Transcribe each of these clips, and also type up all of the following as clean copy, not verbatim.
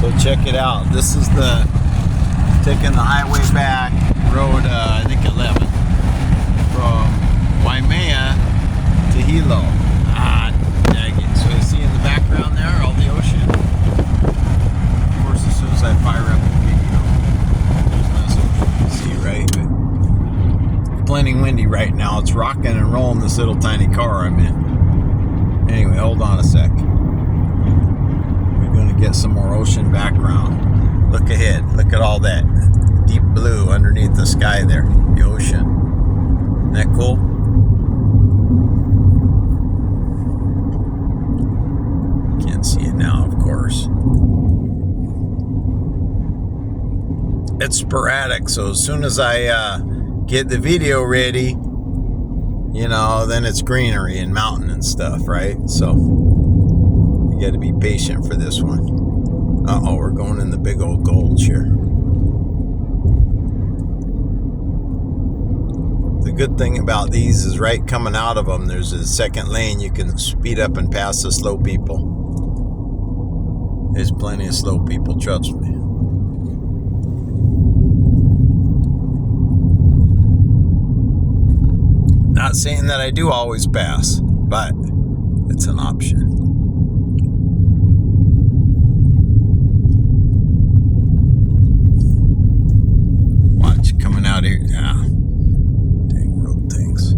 So check it out. This is taking the highway back, road I think 11, from Waimea to Hilo. Dang it. So you see in the background there, all the ocean. Of course, as soon as I fire up the video, there's less ocean to see, right? But plenty windy right now. It's rocking and rolling this little tiny car I'm in. Anyway, hold on a sec. We're going to get some more ocean background. Look ahead. Look at all that deep blue underneath the sky there. The ocean. Isn't that cool? Can't see it now, of course. It's sporadic, so as soon as I get the video ready, you know, then it's greenery and mountain and stuff, right? So you got to be patient for this one. Uh-oh, we're going in the big old gulch here. The good thing about these is right coming out of them, there's a second lane. You can speed up and pass the slow people. There's plenty of slow people, trust me. Not saying that I do always pass, but it's an option. Watch, coming out here. Yeah. Dang road things.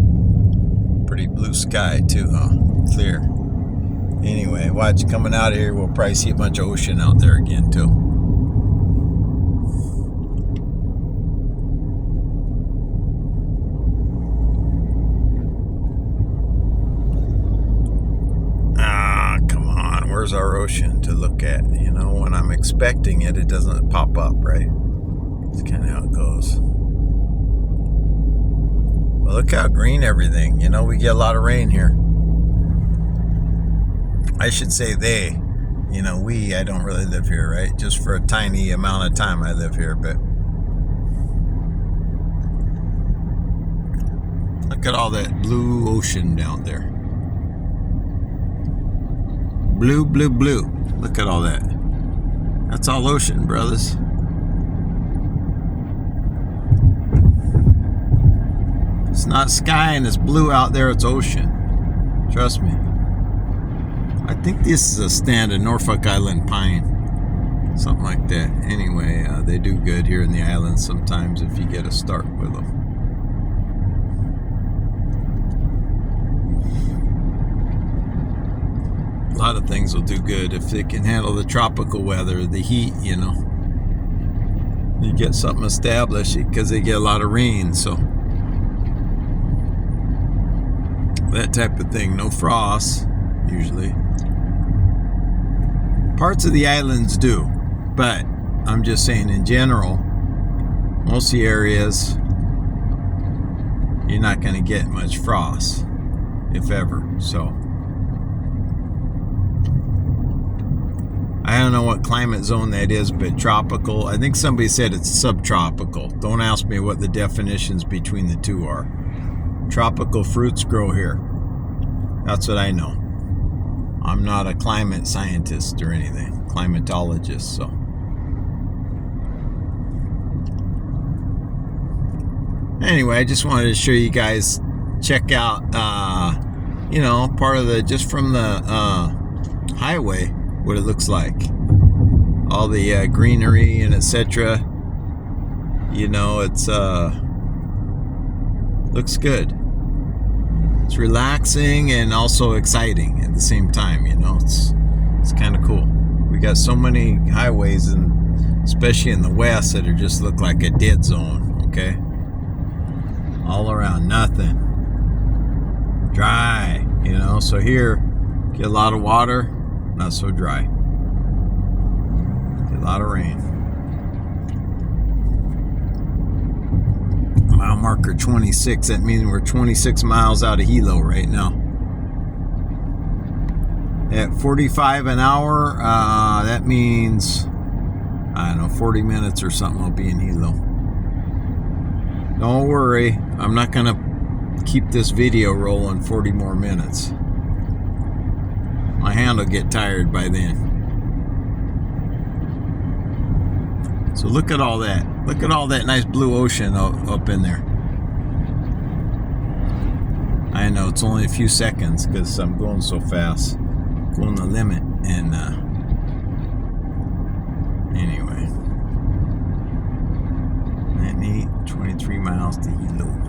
Pretty blue sky too, huh? Clear. Anyway, watch, coming out of here, we'll probably see a bunch of ocean out there again too. Come on, where's our ocean to look at? You know, when I'm expecting it, it doesn't pop up, right? That's kind of how it goes. Well, look how green everything. You know, we get a lot of rain here. I should say they, you know, I don't really live here, right? Just for a tiny amount of time I live here, but look at all that blue ocean down there. Blue, blue, blue. Look at all that. That's all ocean, brothers. It's not sky and it's blue out there, it's ocean. Trust me. I think this is a stand of Norfolk Island pine, something like that. Anyway, they do good here in the islands sometimes if you get a start with them. A lot of things will do good if they can handle the tropical weather, the heat, you know. You get something established because they get a lot of rain, so that type of thing. No frost, usually. Parts of the islands do, but I'm just saying in general, most of the areas, you're not going to get much frost, if ever. So I don't know what climate zone that is, but tropical. I think somebody said it's subtropical. Don't ask me what the definitions between the two are. Tropical fruits grow here. That's what I know. I'm not a climate scientist or anything, climatologist, so. Anyway, I just wanted to show you guys, check out, you know, part of the, just from the highway, what it looks like. All the greenery and etc. You know, it's, looks good. It's relaxing and also exciting at the same time, you know. It's kind of cool. We got so many highways, and especially in the west, that are just look like a dead zone, okay? All around, nothing. Dry, you know. So here, get a lot of water, not so dry. Get a lot of rain. Mile marker 26, that means we're 26 miles out of Hilo right now. At 45 an hour, that means, I don't know, 40 minutes or something I'll be in Hilo. Don't worry, I'm not going to keep this video rolling 40 more minutes. My hand will get tired by then. So look at all that. Look at all that nice blue ocean up in there. I know it's only a few seconds because I'm going so fast, going the limit. And anyway, 23 miles to Hilo.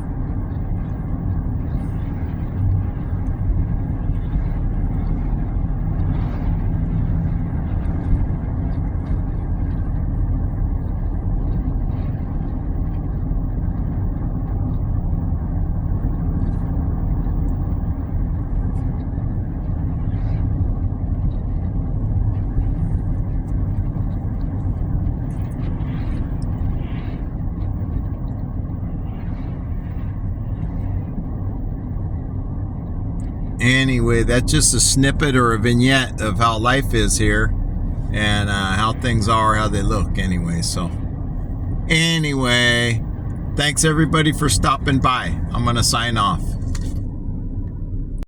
Anyway, that's just a snippet or a vignette of how life is here and how things are, how they look anyway. So anyway, thanks everybody for stopping by. I'm going to sign off.